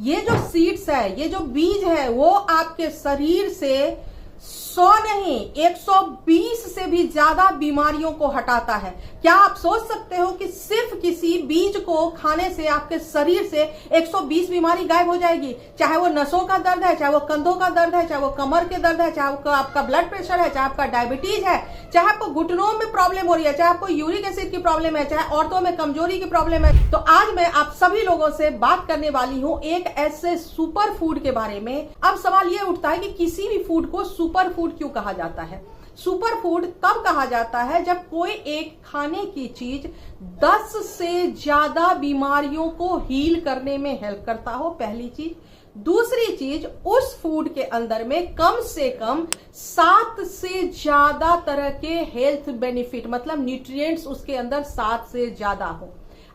ये जो सीड्स है, ये जो बीज है, वो आपके शरीर से 100 नहीं 120 से भी ज्यादा बीमारियों को हटाता है। क्या आप सोच सकते हो कि सिर्फ किसी बीज को खाने से आपके शरीर से 120 बीमारी गायब हो जाएगी? चाहे वो नसों का दर्द है, चाहे वो कंधों का दर्द है, चाहे वो कमर के दर्द है, चाहे आपका ब्लड प्रेशर है, चाहे आपका डायबिटीज है, चाहे आपको घुटनों में प्रॉब्लम हो रही है, चाहे आपको यूरिक एसिड की प्रॉब्लम है, चाहे औरतों में कमजोरी की प्रॉब्लम है। तो आज मैं आप सभी लोगों से बात करने वाली हूं एक ऐसे सुपर फूड के बारे में। अब सवाल ये उठता है कि किसी भी फूड को सुपर फूड क्यों कहा जाता है? सुपर फूड तब कहा जाता है जब कोई एक खाने की चीज 10 से ज्यादा बीमारियों को हील करने में हेल्प करता हो, पहली चीज। दूसरी चीज, उस फूड के अंदर में कम से कम 7 से ज्यादा तरह के हेल्थ बेनिफिट, मतलब न्यूट्रिएंट्स उसके अंदर 7 से ज्यादा हो।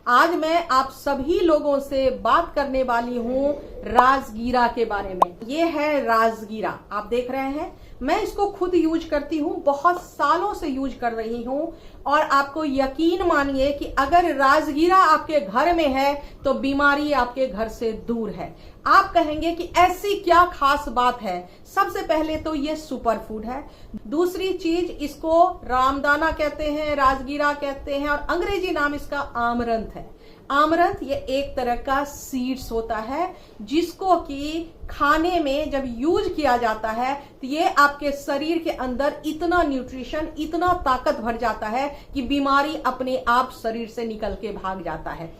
आज मैं आप सभी लोगों से बात करने वाली हूं राजगीरा के बारे में। ये है राजगीरा, आप देख रहे हैं। मैं इसको खुद यूज करती हूं, बहुत सालों से यूज कर रही हूं, और आपको यकीन मानिए कि अगर राजगीरा आपके घर में है तो बीमारी आपके घर से दूर है। आप कहेंगे कि ऐसी क्या खास बात है? सबसे पहले तो ये सुपर फूड है। दूसरी चीज, इसको रामदाना कहते हैं, राजगीरा कहते हैं, और अंग्रेजी नाम इसका आमरंथ है। आमरंथ ये एक तरह का सीड्स होता है जिसको कि खाने में जब यूज किया जाता है तो ये आपके शरीर के अंदर इतना न्यूट्रिशन, इतना ताकत भर जाता है कि बीमारी अपने आप शरीर से निकल के भाग जाता है।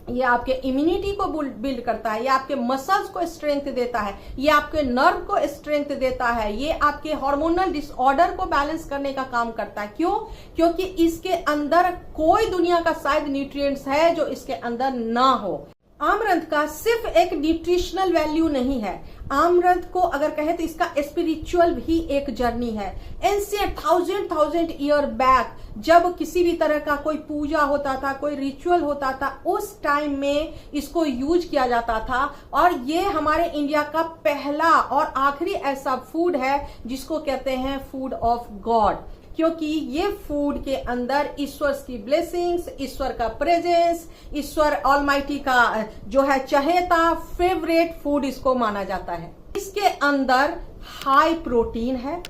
ये आपके इम्यूनिटी को बिल्ड करता है, ये आपके मसल्स को स्ट्रेंथ देता है, ये आपके नर्व को स्ट्रेंथ देता है, ये आपके हार्मोनल डिसऑर्डर को बैलेंस करने का काम करता है। क्यों? क्योंकि इसके अंदर कोई दुनिया का शायद न्यूट्रिएंट्स है जो इसके अंदर ना हो। आमरंथ का सिर्फ एक न्यूट्रिशनल वैल्यू नहीं है, आमरंथ को अगर कहे तो इसका स्पिरिचुअल भी एक जर्नी है। एंशिएंट थाउजेंड ईयर बैक जब किसी भी तरह का कोई पूजा होता था, कोई रिचुअल होता था, उस टाइम में इसको यूज किया जाता था। और ये हमारे इंडिया का पहला और आखिरी ऐसा फूड है जिसको कहते हैं फूड ऑफ गॉड, क्योंकि ये फूड के अंदर ईश्वर की ब्लेसिंग्स, ईश्वर का प्रेजेंस, ईश्वर ऑलमाइटी का जो है चहेता फेवरेट फूड इसको माना जाता है। इसके अंदर हाई प्रोटीन है,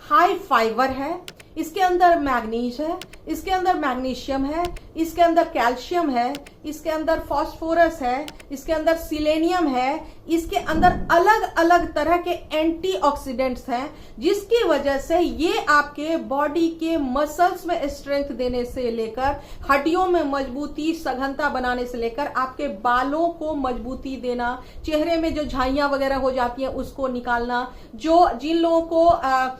हाई फाइबर है, इसके अंदर मैग्नीज है, इसके अंदर मैग्नीशियम है, इसके अंदर कैल्शियम है, इसके अंदर फास्फोरस है, इसके अंदर सिलेनियम है, इसके अंदर अलग अलग तरह के एंटीऑक्सीडेंट्स हैं, जिसकी वजह से ये आपके बॉडी के मसल्स में स्ट्रेंथ देने से लेकर हड्डियों में मजबूती, सघनता बनाने से लेकर आपके बालों को मजबूती देना, चेहरे में जो झाइयां वगैरह हो जाती हैं उसको निकालना, जिन लोगों को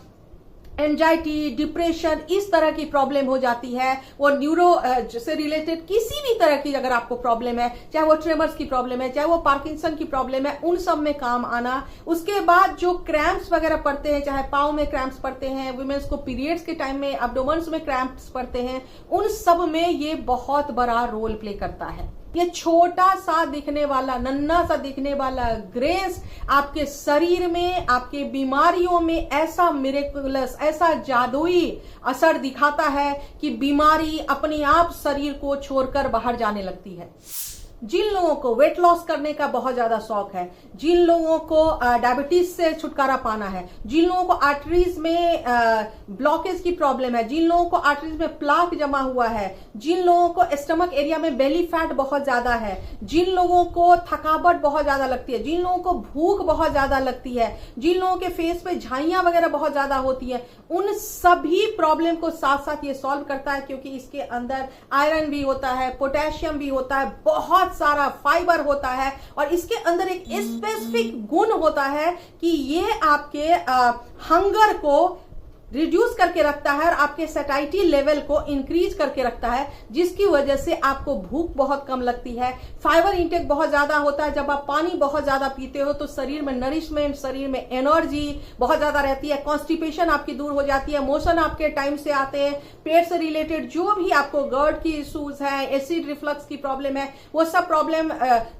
एंजाइटी, डिप्रेशन, इस तरह की प्रॉब्लम हो जाती है, वो न्यूरो से रिलेटेड किसी भी तरह की अगर आपको प्रॉब्लम है, चाहे वो ट्रेमर्स की प्रॉब्लम है, चाहे वो पार्किंसन की प्रॉब्लम है, उन सब में काम आना। उसके बाद जो क्रैम्प्स वगैरह पड़ते हैं, चाहे पाँव में क्रैम्प्स पड़ते हैं, वुमेन्स को पीरियड्स के टाइम में एब्डोमेन्स में क्रैम्प्स पड़ते हैं, उन सब में ये बहुत बड़ा रोल प्ले करता है। ये छोटा सा दिखने वाला, नन्हा सा दिखने वाला ग्रेस आपके शरीर में, आपके बीमारियों में ऐसा मिरेकुलस, ऐसा जादुई असर दिखाता है कि बीमारी अपने आप शरीर को छोड़कर बाहर जाने लगती है। जिन लोगों को वेट लॉस करने का बहुत ज्यादा शौक है, जिन लोगों को डायबिटीज से छुटकारा पाना है, जिन लोगों को आर्टरीज में ब्लॉकेज की प्रॉब्लम है, जिन लोगों को आर्टरीज में प्लाक जमा हुआ है, जिन लोगों को स्टमक एरिया में बेली फैट बहुत ज्यादा है, जिन लोगों को थकावट बहुत ज्यादा लगती है, जिन लोगों को भूख बहुत ज्यादा लगती है, जिन लोगों के फेस पे झाइयां वगैरह बहुत ज्यादा होती है, उन सभी प्रॉब्लम को साथ साथ ये सॉल्व करता है, क्योंकि इसके अंदर आयरन भी होता है, पोटेशियम भी होता है, बहुत सारा फाइबर होता है, और इसके अंदर एक स्पेसिफिक गुण होता है कि ये आपके हंगर को रिड्यूस करके रखता है और आपके सैटिस्फैक्शन लेवल को इंक्रीज करके रखता है, जिसकी वजह से आपको भूख बहुत कम लगती है। फाइबर इंटेक बहुत ज्यादा होता है। जब आप पानी बहुत ज्यादा पीते हो तो शरीर में नरिशमेंट, शरीर में एनर्जी बहुत ज्यादा रहती है, कॉन्स्टिपेशन आपकी दूर हो जाती है, मोशन आपके टाइम से आते हैं, पेट से रिलेटेड जो भी आपको गर्ड की इश्यूज है, एसिड रिफ्लक्स की प्रॉब्लम है, वो सब प्रॉब्लम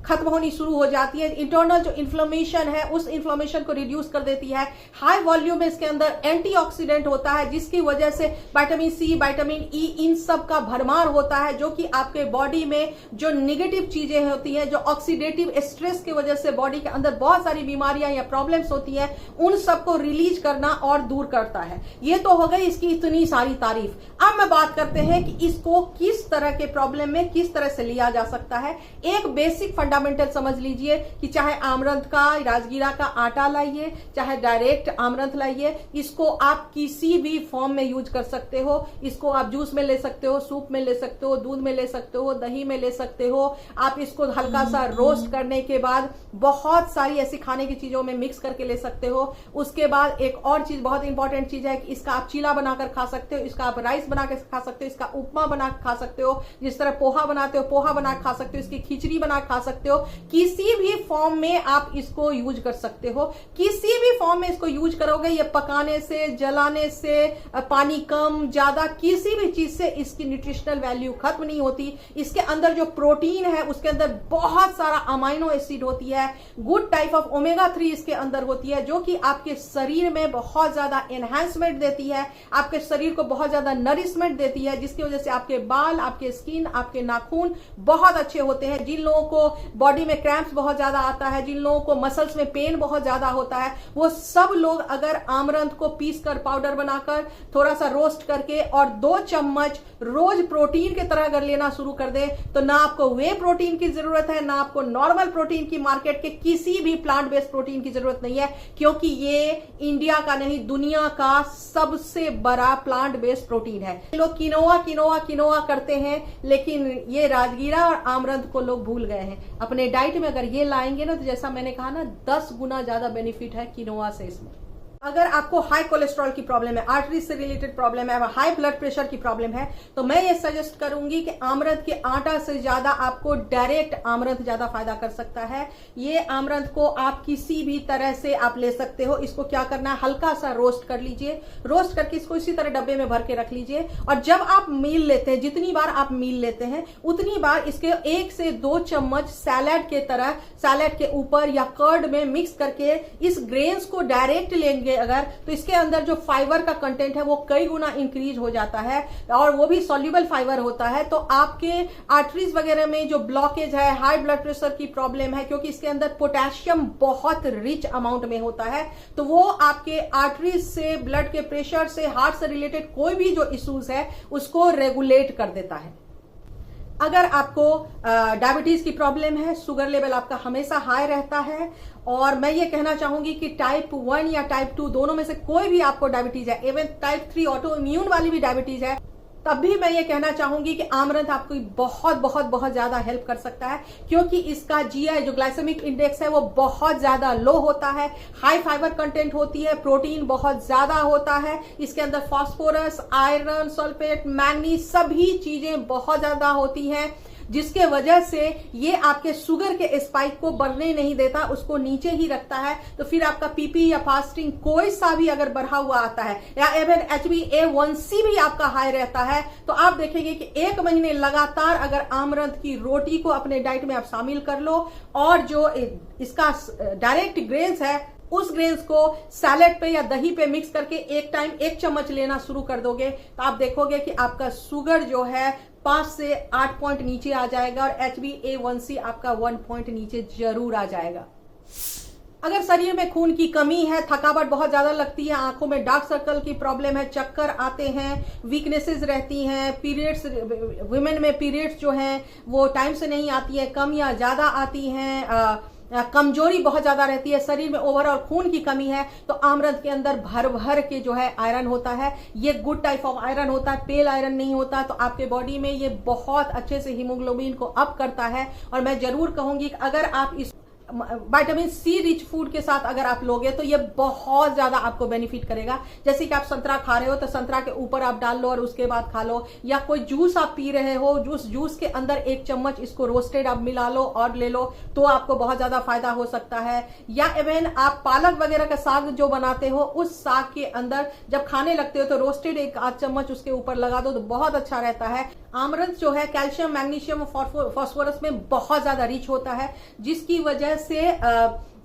खत्म होनी शुरू हो जाती है। इंटरनल जो इन्फ्लेमेशन है उस इन्फ्लेमेशन को रिड्यूस कर देती है। हाई वॉल्यूम में इसके अंदर एंटीऑक्सीडेंट कंटेंट होता है, जिसकी वजह से विटामिन सी, विटामिन ई, इन सब का भरमार होता है, जो कि आपके बॉडी में जो निगेटिव चीजें होती हैं, जो ऑक्सीडेटिव स्ट्रेस की वजह से बॉडी के अंदर बहुत सारी बीमारियां या प्रॉब्लम्स होती हैं, उन सबको रिलीज करना और दूर करता है। ये तो हो गई इसकी इतनी सारी तारीफ। अब मैं बात करते हैं कि इसको किस तरह के प्रॉब्लम में किस तरह से लिया जा सकता है। एक बेसिक फंडामेंटल समझ लीजिए कि चाहे आमरंथ का, राजगीरा का आटा लाइए, चाहे डायरेक्ट आमरंथ लाइए, इसको आप किसी भी फॉर्म में यूज कर सकते हो। इसको आप जूस में ले सकते हो, सूप में ले सकते हो, दूध में ले सकते हो, दही में ले सकते हो। आप इसको हल्का सा रोस्ट करने के बाद बहुत सारी ऐसी खाने की चीजों में मिक्स करके ले सकते हो। उसके बाद एक और चीज, बहुत इंपॉर्टेंट चीज है कि इसका आप चीला बनाकर खा सकते हो, इसका आप राइस बना के खा सकते हो, इसका उपमा बना के खा सकते हो, जिस तरह पोहा बनाते हो पोहा बना के खा सकते हो, इसकी खिचड़ी बना के खा सकते हो। किसी भी फॉर्म में आप इसको यूज कर सकते हो। किसी भी फॉर्म में इसको यूज करोगे, ये पकाने से, जलाने से, पानी कम ज्यादा किसी भी चीज से इसकी न्यूट्रिशनल वैल्यू खत्म नहीं होती। इसके अंदर जो प्रोटीन है उसके अंदर बहुत सारा अमाइनो एसिड होती है, गुड टाइप ऑफ ओमेगा 3 इसके अंदर होती है, जो कि आपके शरीर में बहुत ज्यादा एनहांसमेंट देती है, आपके शरीर को बहुत ज्यादा नरिशमेंट देती है, जिसकी वजह से आपके बाल, आपके स्किन, आपके नाखून बहुत अच्छे होते हैं। जिन लोगों को बॉडी में क्रैम्प्स बहुत ज्यादा आता है, जिन लोगों को मसल्स में पेन बहुत ज्यादा होता है, वो सब लोग अगर आमरंथ को पीस कर पाउडर बनाकर थोड़ा सा रोस्ट करके और 2 चम्मच रोज प्रोटीन की तरह अगर लेना शुरू कर दे, तो ना आपको वे प्रोटीन की जरूरत है, ना आपको नॉर्मल प्रोटीन की, मार्केट के किसी भी प्लांट बेस्ड प्रोटीन की जरूरत नहीं है, क्योंकि ये इंडिया का नहीं दुनिया का सबसे बड़ा प्लांट बेस्ड प्रोटीन है। लोग किनोआ किनोआ किनोआ करते हैं, लेकिन ये राजगीरा और आमरंथ को लोग भूल गए हैं। अपने डाइट में अगर ये लाएंगे ना, तो जैसा मैंने कहा ना, 10 गुना ज्यादा बेनिफिट है किनोआ से इसमें। अगर आपको हाई कोलेस्ट्रॉल की प्रॉब्लम है, आर्टरी से रिलेटेड प्रॉब्लम है, हाई ब्लड प्रेशर की प्रॉब्लम है, तो मैं ये सजेस्ट करूंगी कि आमरंथ के आटा से ज्यादा आपको डायरेक्ट आमरंथ ज्यादा फायदा कर सकता है। ये आमरंथ को आप किसी भी तरह से आप ले सकते हो। इसको क्या करना है, हल्का सा रोस्ट कर लीजिए, रोस्ट करके इसको इसी तरह डब्बे में भर के रख लीजिए, और जब आप मील लेते हैं, जितनी बार आप मील लेते हैं उतनी बार इसके 1 से 2 चम्मच सैलेड के तरह, सैलेड के ऊपर या कर्ड में मिक्स करके इस ग्रेन्स को डायरेक्ट लेंगे अगर, तो इसके अंदर जो फाइबर का कंटेंट है वो कई गुना इंक्रीज हो जाता है, और वो भी सॉल्युबल फाइबर होता है। तो आपके आर्टरीज वगैरह में जो ब्लॉकेज है, हाई ब्लड प्रेशर की प्रॉब्लम है, क्योंकि इसके अंदर पोटेशियम बहुत रिच अमाउंट में होता है, तो वो आपके आर्टरीज से, ब्लड के प्रेशर से, हार्ट से रिलेटेड कोई भी जो इश्यूज है उसको रेगुलेट कर देता है। अगर आपको डायबिटीज की प्रॉब्लम है, शुगर लेवल आपका हमेशा हाई रहता है, और मैं ये कहना चाहूंगी कि टाइप 1 या टाइप 2 दोनों में से कोई भी आपको डायबिटीज है, इवन टाइप 3 ऑटो इम्यून वाली भी डायबिटीज है, तब भी मैं ये कहना चाहूंगी कि आमरंथ आपको बहुत बहुत बहुत ज्यादा हेल्प कर सकता है, क्योंकि इसका जीआई जो ग्लाइसेमिक इंडेक्स है वो बहुत ज्यादा लो होता है, हाई फाइबर कंटेंट होती है, प्रोटीन बहुत ज्यादा होता है, इसके अंदर फास्फोरस, आयरन, सल्फेट, मैग्नीज सभी चीजें बहुत ज्यादा होती हैं, जिसके वजह से ये आपके शुगर के स्पाइक को बढ़ने नहीं देता, उसको नीचे ही रखता है। तो फिर आपका पीपी या फास्टिंग कोई सा भी अगर बढ़ा हुआ आता है, या इवन HbA1c भी आपका हाई रहता है, तो आप देखेंगे कि 1 महीने लगातार अगर आमरंथ की रोटी को अपने डाइट में आप शामिल कर लो, और जो इसका डायरेक्ट ग्रेन्स है उस ग्रेन्स को सैलेड पे या दही पे मिक्स करके एक टाइम 1 चम्मच लेना शुरू कर दोगे, तो आप देखोगे कि आपका शुगर जो है 5 से 8 पॉइंट नीचे आ जाएगा, और HbA1c आपका 1 पॉइंट नीचे जरूर आ जाएगा। अगर शरीर में खून की कमी है, थकावट बहुत ज्यादा लगती है, आंखों में डार्क सर्कल की प्रॉब्लम है, चक्कर आते हैं, वीकनेसेस रहती हैं, पीरियड्स, वुमेन में पीरियड्स जो हैं वो टाइम से नहीं आती है, कम या ज्यादा आती हैं, कमजोरी बहुत ज्यादा रहती है, शरीर में ओवरऑल खून की कमी है, तो आमरंथ के अंदर भर भर के जो है आयरन होता है। ये गुड टाइप ऑफ आयरन होता है, पेल आयरन नहीं होता, तो आपके बॉडी में ये बहुत अच्छे से हीमोग्लोबिन को अप करता है। और मैं जरूर कहूंगी कि अगर आप इस विटामिन सी रिच फूड के साथ अगर आप लोगे तो ये बहुत ज्यादा आपको बेनिफिट करेगा। जैसे कि आप संतरा खा रहे हो तो संतरा के ऊपर आप डाल लो और उसके बाद खा लो, या कोई जूस आप पी रहे हो, जूस के अंदर 1 चम्मच इसको रोस्टेड आप मिला लो और ले लो, तो आपको बहुत ज्यादा फायदा हो सकता है। या इवन आप पालक वगैरह का साग जो बनाते हो, उस साग के अंदर जब खाने लगते हो तो रोस्टेड 1 आध चम्मच उसके ऊपर लगा दो तो बहुत अच्छा रहता है। आमरंथ जो है कैल्शियम, मैग्नीशियम और फास्फोरस में बहुत ज्यादा रिच होता है, जिसकी वजह से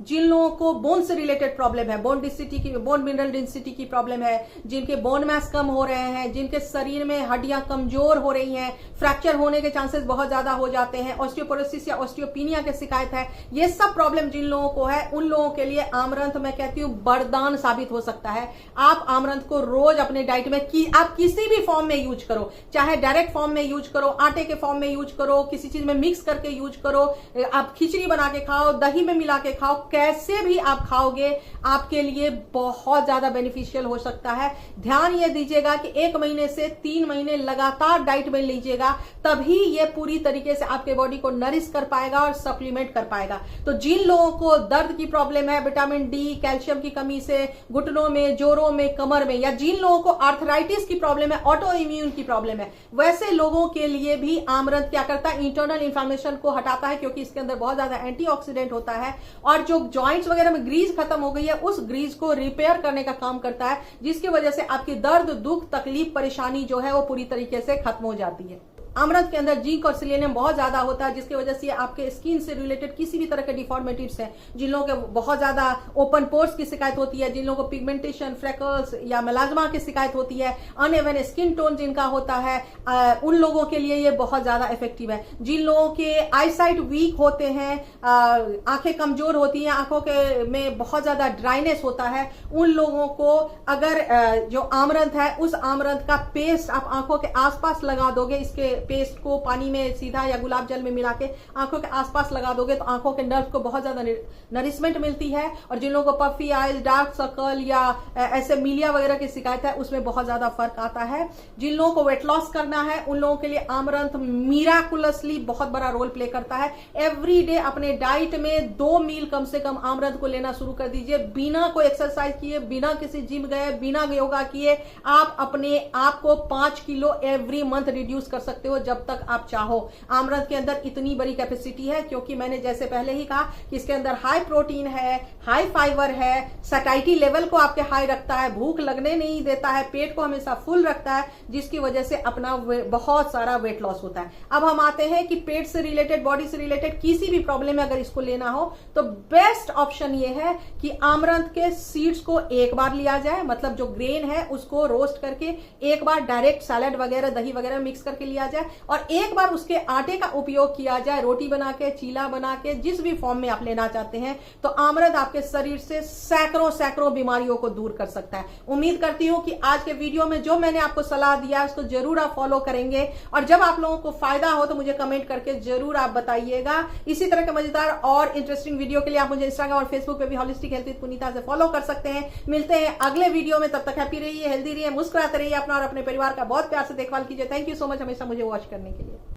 जिन लोगों को बोन से रिलेटेड प्रॉब्लम है, बोन मिनरल डेंसिटी की प्रॉब्लम है, जिनके बोन मास कम हो रहे हैं, जिनके शरीर में हड्डियां कमजोर हो रही हैं, फ्रैक्चर होने के चांसेस बहुत ज्यादा हो जाते हैं, ऑस्टियोपोरोसिस या ऑस्टियोपीनिया की शिकायत है, ये सब प्रॉब्लम जिन लोगों को है उन लोगों के लिए आमरंथ मैं कहती हूं वरदान साबित हो सकता है। आप आमरंथ को रोज अपने डाइट में आप किसी भी फॉर्म में यूज करो, चाहे डायरेक्ट फॉर्म में यूज करो, आटे के फॉर्म में यूज करो, किसी चीज में मिक्स करके यूज करो, आप खिचड़ी बना के खाओ, दही में मिला के खाओ, कैसे भी आप खाओगे आपके लिए बहुत ज्यादा बेनिफिशियल हो सकता है। ध्यान ये दीजिएगा कि 1 महीने से 3 महीने लगातार डाइट में लीजिएगा, तभी ये पूरी तरीके से आपके बॉडी को नरिश कर पाएगा और सप्लीमेंट कर पाएगा। तो जिन लोगों को दर्द की प्रॉब्लम है, विटामिन डी, कैल्शियम की कमी से घुटनों में, जोड़ों में, कमर में, या जिन लोगों को आर्थराइटिस की प्रॉब्लम है, ऑटो इम्यून की प्रॉब्लम है, वैसे लोगों के लिए भी आमरंथ क्या करता है, इंटरनल इन्फ्लेमेशन को हटाता है, क्योंकि इसके अंदर बहुत ज्यादा एंटीऑक्सीडेंट होता है और जो जॉइंट्स वगैरह में ग्रीस खत्म हो गई है उस ग्रीस को रिपेयर करने का काम करता है, जिसकी वजह से आपकी दर्द, दुख, तकलीफ, परेशानी जो है वो पूरी तरीके से खत्म हो जाती है। आमरंथ के अंदर जिंक और सेलेनियम बहुत ज्यादा होता है, जिसकी वजह से आपके स्किन से रिलेटेड किसी भी तरह के डिफॉर्मिटीज हैं, जिन लोगों के बहुत ज्यादा ओपन पोर्स की शिकायत होती है, जिन लोगों को पिगमेंटेशन, फ्रेकल्स या मेलाज्मा की शिकायत होती है, अनइवन स्किन टोन जिनका होता है, उन लोगों के लिए ये बहुत ज्यादा इफेक्टिव है। जिन लोगों के आईसाइट वीक होते हैं, आंखें कमजोर होती हैं, आंखों के में बहुत ज्यादा ड्राइनेस होता है, उन लोगों को अगर जो आमरंथ है उस आमरंथ का पेस्ट आप आंखों के आसपास लगा दोगे, इसके पेस्ट को पानी में सीधा या गुलाब जल में मिला के आंखों के आसपास लगा दोगे तो आंखों के नर्व को बहुत ज्यादा नरिशमेंट मिलती है। और जिन लोगों को पफी आईज, डार्क सर्कल या ऐसे मिलिया वगैरह की शिकायत है उसमें बहुत ज्यादा फर्क आता है। जिन लोगों को वेट लॉस करना है उन लोगों के लिए आमरंथ मिराकुलसली बहुत बड़ा रोल प्ले करता है। एवरी डे अपने डाइट में 2 मील कम से कम आमरंथ को लेना शुरू कर दीजिए, बिना कोई एक्सरसाइज किए, बिना किसी जिम गए, बिना योगा किए आप अपने आप को 5 किलो एवरी मंथ रिड्यूस कर सकते हो जब तक आप चाहो। आमरंथ के अंदर इतनी बड़ी कैपेसिटी है क्योंकि मैंने जैसे पहले ही कहा कि इसके अंदर हाई प्रोटीन है, हाई फाइबर है, सैटिस्फैक्टरी लेवल को आपके हाई रखता है, भूख लगने नहीं देता है, पेट को हमेशा फुल रखता है, जिसकी वजह से अपना बहुत सारा वेट लॉस होता है। अब हम आते हैं कि पेट से रिलेटेड, बॉडी से रिलेटेड किसी भी प्रॉब्लम में अगर इसको लेना हो तो बेस्ट ऑप्शन ये है कि आमरंथ के सीड्स को एक बार लिया जाए, मतलब जो ग्रेन है उसको रोस्ट करके एक बार डायरेक्ट सैलेड वगैरह, दही वगैरह मिक्स करके लिया जाए और एक बार उसके आटे का उपयोग किया जाए, रोटी बना के, चीला बना के, जिस भी फॉर्म में आप लेना चाहते हैं। तो आमरंथ आपके शरीर से सैकड़ों बीमारियों को दूर कर सकता है। उम्मीद करती हूं कि आज के वीडियो में जो मैंने आपको सलाह दिया है उसको जरूर आप फॉलो करेंगे और जब आप लोगों को फायदा हो तो मुझे कमेंट करके जरूर आप बताइएगा। इसी तरह के मजेदार और इंटरेस्टिंग वीडियो के लिए आप मुझे इंस्टाग्राम और फेसबुक पे भी होलिस्टिक हेल्थ विद पुनीता से फॉलो कर सकते हैं। मिलते हैं अगले वीडियो में, तब तक हैप्पी रहिए, हेल्दी रहिए, मुस्कुराते रहिए, अपना और अपने परिवार का बहुत प्यार से देखभाल कीजिए। थैंक यू सो मच हमेशा मुझे वॉच करने के लिए।